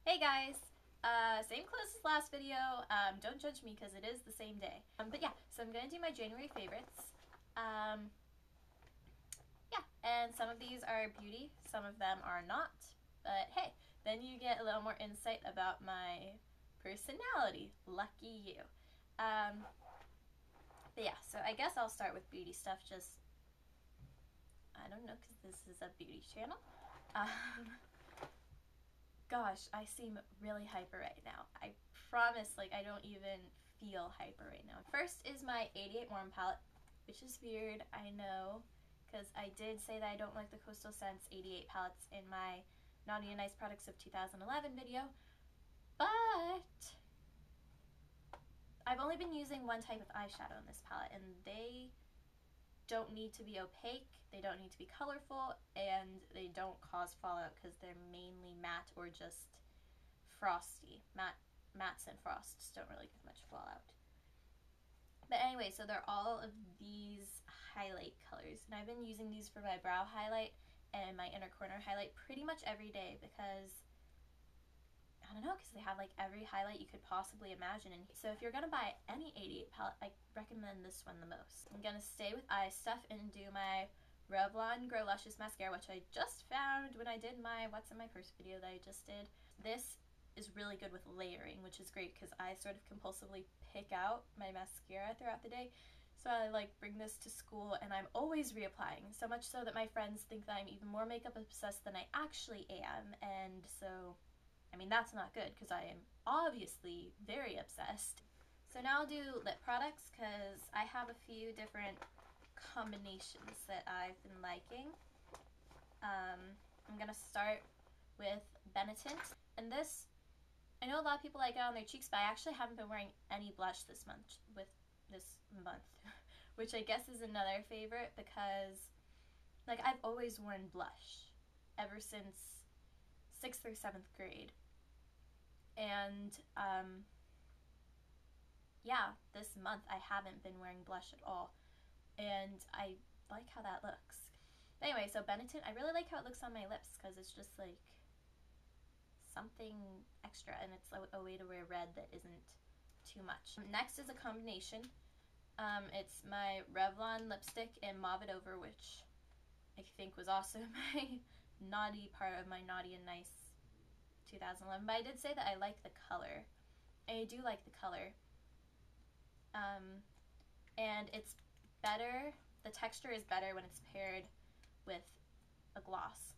Hey guys! Same clothes as last video. Don't judge me because it is the same day. But yeah, so I'm going to do my January favorites. Yeah, and some of these are beauty, some of them are not. But hey, then you get a little more insight about my personality. Lucky you. But yeah, so I guess I'll start with beauty stuff, just, I don't know, because this is a beauty channel. Gosh, I seem really hyper right now. I promise, like, I don't even feel hyper right now. First is my 88 Warm palette, which is weird, I know, because I did say that I don't like the Coastal Scents 88 palettes in my Naughty and Nice Products of 2011 video, but I've only been using one type of eyeshadow in this palette, and they don't need to be opaque, they don't need to be colorful, and they don't cause fallout because they're mainly matte or just frosty. Mattes and frosts don't really give much fallout. But anyway, so they're all of these highlight colors, and I've been using these for my brow highlight and my inner corner highlight pretty much every day because I don't know, because they have like every highlight you could possibly imagine. And so if you're gonna buy any 88 palette, I recommend this one the most. I'm gonna stay with eye stuff and do my Revlon Grow Luscious mascara, which I just found when I did my What's in My Purse video that I just did. This is really good with layering, which is great because I sort of compulsively pick out my mascara throughout the day. So I like bring this to school and I'm always reapplying, so much so that my friends think that I'm even more makeup obsessed than I actually am, and so I mean, that's not good because I am obviously very obsessed. So now I'll do lip products because I have a few different combinations that I've been liking. I'm gonna start with Benetint, and this, I know a lot of people like it on their cheeks, but I actually haven't been wearing any blush this month, which I guess is another favorite because like I've always worn blush ever since 6th or 7th grade. And yeah, this month I haven't been wearing blush at all, and I like how that looks. But anyway, so Benetint, I really like how it looks on my lips because it's just like something extra, and it's a way to wear red that isn't too much. Next is a combination. It's my Revlon lipstick in Mauve It Over, which I think was also my naughty part of my Naughty and Nice 2011, but I did say that I like the color. I do like the color. And it's better, the texture is better when it's paired with a gloss.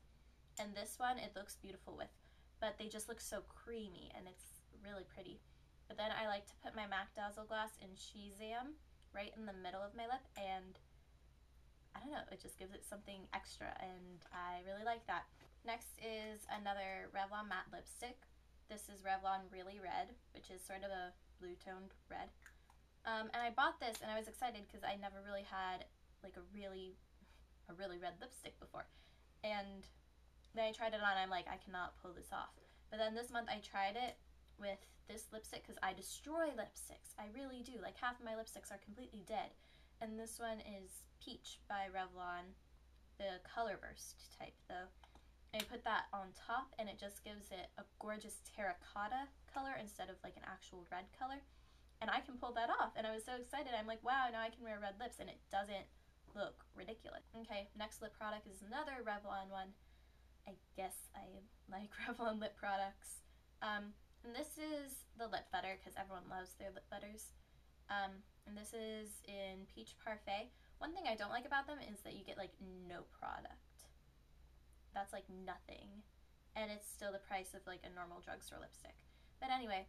And this one, it looks beautiful with, but they just look so creamy and it's really pretty. But then I like to put my MAC Dazzle gloss in She-zam right in the middle of my lip, and I don't know, it just gives it something extra, and I really like that. Next is another Revlon matte lipstick. This is Revlon Really Red, which is sort of a blue-toned red. And I bought this and I was excited because I never really had like a really red lipstick before. And then I tried it on and I'm like, I cannot pull this off. But then this month I tried it with this lipstick because I destroy lipsticks. I really do. Like half of my lipsticks are completely dead. And this one is Peach by Revlon, the Color Burst type though. And I put that on top and it just gives it a gorgeous terracotta color instead of like an actual red color. And I can pull that off, and I was so excited. I'm like, wow, now I can wear red lips and it doesn't look ridiculous. Okay, next lip product is another Revlon one. I guess I like Revlon lip products. And this is the lip butter because everyone loves their lip butters. And this is in Peach Parfait. One thing I don't like about them is that you get like no product. That's like nothing. And it's still the price of like a normal drugstore lipstick. But anyway,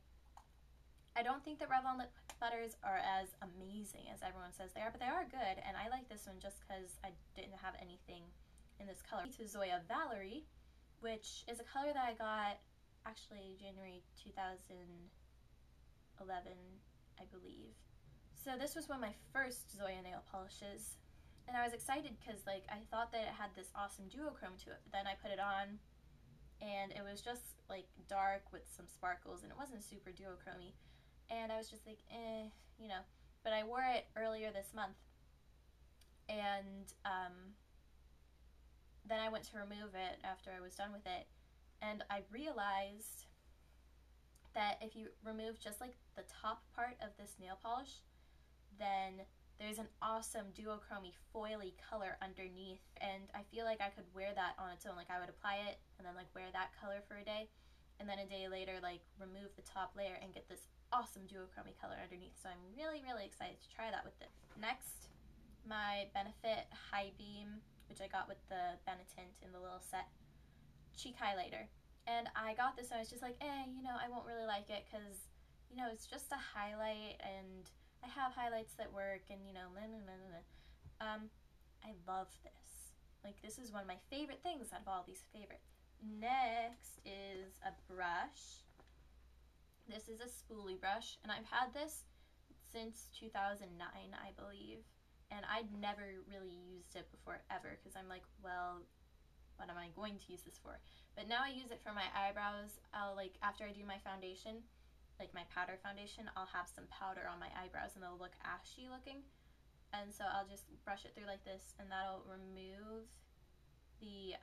I don't think that Revlon lip butters are as amazing as everyone says they are, but they are good, and I like this one just because I didn't have anything in this color. To Zoya Valerie, which is a color that I got actually January 2011, I believe. So this was one of my first Zoya nail polishes, and I was excited because like I thought that it had this awesome duochrome to it, but then I put it on and it was just like dark with some sparkles and it wasn't super duochrome-y. And I was just like, you know. But I wore it earlier this month, and then I went to remove it after I was done with it, and I realized that if you remove just like the top part of this nail polish, then there's an awesome duochrome foily color underneath, and I feel like I could wear that on its own. Like I would apply it and then like wear that color for a day, and then a day later like remove the top layer and get this awesome duochrome color underneath. So I'm really excited to try that with it. Next, my Benefit High Beam, which I got with the Benetint in the little set, cheek highlighter. And I got this and I was just like, you know, I won't really like it because, you know, it's just a highlight and I have highlights that work and, you know, I love this. Like, this is one of my favorite things out of all these favorites. Next is a brush. This is a spoolie brush, and I've had this since 2009, I believe. And I'd never really used it before ever because I'm like, well, what am I going to use this for? But now I use it for my eyebrows. I'll like, after I do my foundation, like my powder foundation, I'll have some powder on my eyebrows and they'll look ashy looking. And so I'll just brush it through like this and that'll remove the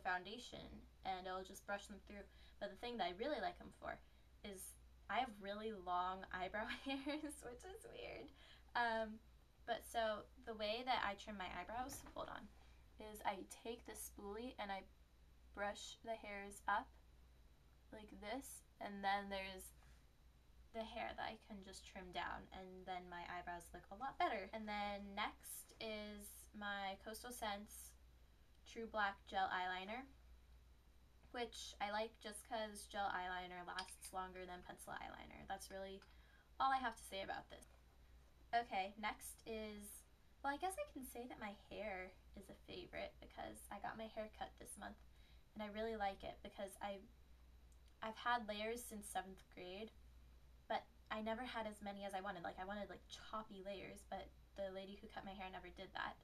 foundation and it'll just brush them through. But the thing that I really like them for is I have really long eyebrow hairs, which is weird. But so the way that I trim my eyebrows, hold on, is I take the spoolie and I brush the hairs up like this, and then there's the hair that I can just trim down, and then my eyebrows look a lot better. And then next is my Coastal Scents True Black Gel Eyeliner, which I like just because gel eyeliner lasts longer than pencil eyeliner. That's really all I have to say about this. Okay, next is, well, I guess I can say that my hair is a favorite because I got my hair cut this month and I really like it because I've had layers since 7th grade, but I never had as many as I wanted. Like I wanted like choppy layers, but the lady who cut my hair never did that.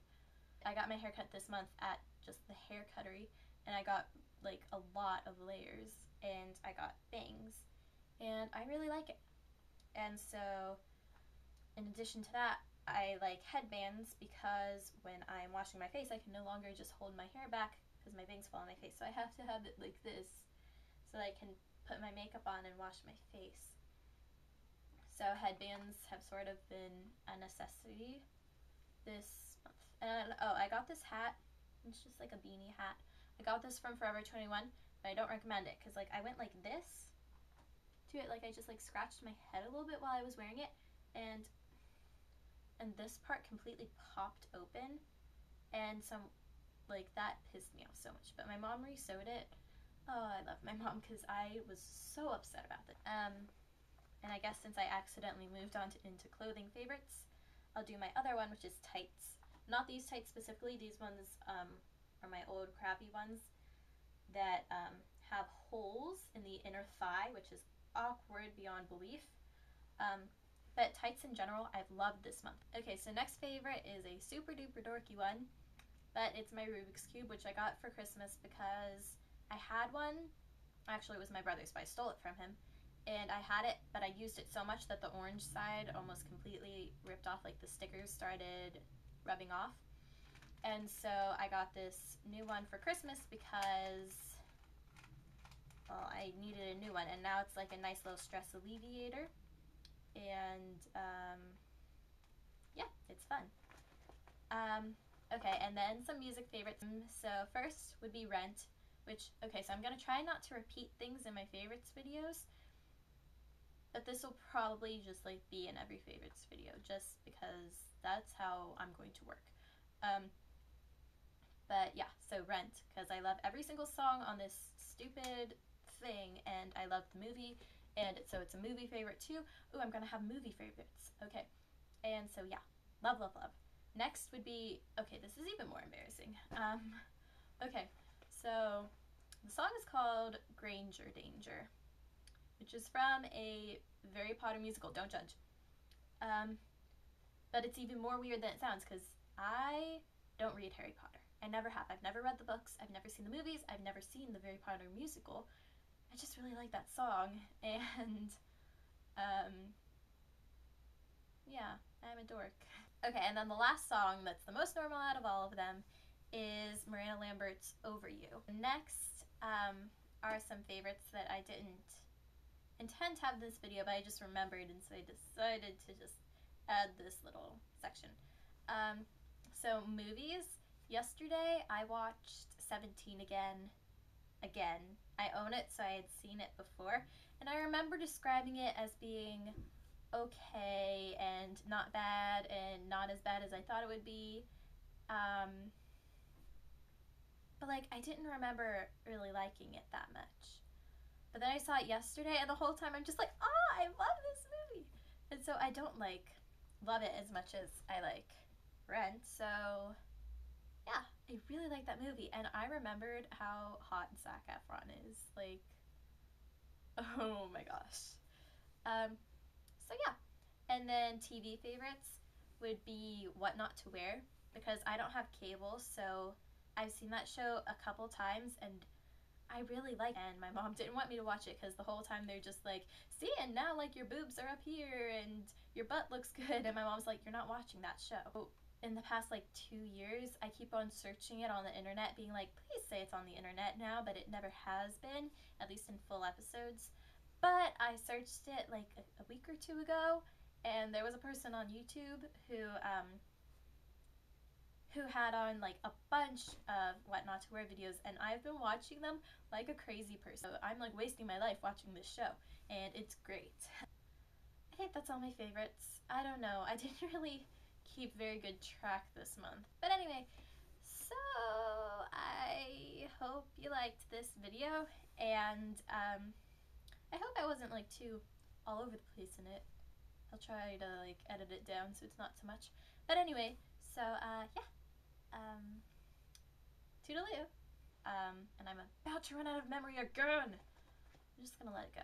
I got my hair cut this month at just the hair cuttery and I got like a lot of layers and I got bangs and I really like it. And so in addition to that, I like headbands because when I'm washing my face I can no longer just hold my hair back because my bangs fall on my face, so I have to have it like this so that I can put my makeup on and wash my face. So headbands have sort of been a necessity this month. And oh, I got this hat. It's just like a beanie hat. I got this from Forever 21, but I don't recommend it because like I went like this to it, like I just like scratched my head a little bit while I was wearing it, and this part completely popped open, and some like that pissed me off so much. But my mom re-sewed it. Oh, I love my mom because I was so upset about it. And I guess since I accidentally moved on into clothing favorites, I'll do my other one, which is tights. Not these tights specifically. These ones are my old crappy ones that have holes in the inner thigh, which is awkward beyond belief. But tights in general, I've loved this month. Okay, so next favorite is a super duper dorky one, but it's my Rubik's Cube, which I got for Christmas because I had one. Actually, it was my brother's, but I stole it from him. And I had it, but I used it so much that the orange side almost completely ripped off, like the stickers started rubbing off. And so I got this new one for Christmas because, well, I needed a new one, and now it's like a nice little stress alleviator. And yeah, it's fun. Okay, and then some music favorites. So first would be Rent, which, okay, so I'm gonna try not to repeat things in my favorites videos, but this will probably just like be in every favorites video just because that's how I'm going to work. But yeah, so Rent, because I love every single song on this stupid thing, and I love the movie, and so it's a movie favorite too. Ooh, I'm gonna have movie favorites. Okay, and so yeah, love, love, love. Next would be, okay, this is even more embarrassing. Okay, so the song is called Granger Danger, which is from a Harry Potter musical, don't judge. But it's even more weird than it sounds because I don't read Harry Potter. I never have. I've never read the books, I've never seen the movies, I've never seen the Harry Potter musical. I just really like that song, and yeah, I'm a dork. Okay, and then the last song that's the most normal out of all of them is Miranda Lambert's Over You. Next are some favorites that I didn't intend to have this video, but I just remembered, and so I decided to just add this little section. So movies. Yesterday I watched 17 again. I own it, so I had seen it before, and I remember describing it as being okay and not bad and not as bad as I thought it would be. But like, I didn't remember really liking it that much. But then I saw it yesterday, and the whole time I'm just like, oh, I love this movie. And so I don't like love it as much as I like Rent. So yeah, I really like that movie, and I remembered how hot Zac Efron is. Like, oh my gosh. So yeah, and then TV favorites would be What Not to Wear, because I don't have cable, so I've seen that show a couple times, and I really like it. And my mom didn't want me to watch it because the whole time they're just like, see, and now like your boobs are up here and your butt looks good, and my mom's like, you're not watching that show. In the past like 2 years, I keep on searching it on the internet, being like, please say it's on the internet now, but it never has been, at least in full episodes. But I searched it like a week or two ago, and there was a person on YouTube who had on like a bunch of What Not to Wear videos, and I've been watching them like a crazy person. So I'm like wasting my life watching this show, and it's great. I think that's all my favorites. I don't know, I didn't really keep very good track this month. But anyway, so I hope you liked this video, and I hope I wasn't like too all over the place in it. I'll try to like edit it down so it's not too much. But anyway, so yeah. Toodaloo. And I'm about to run out of memory again. I'm just gonna let it go.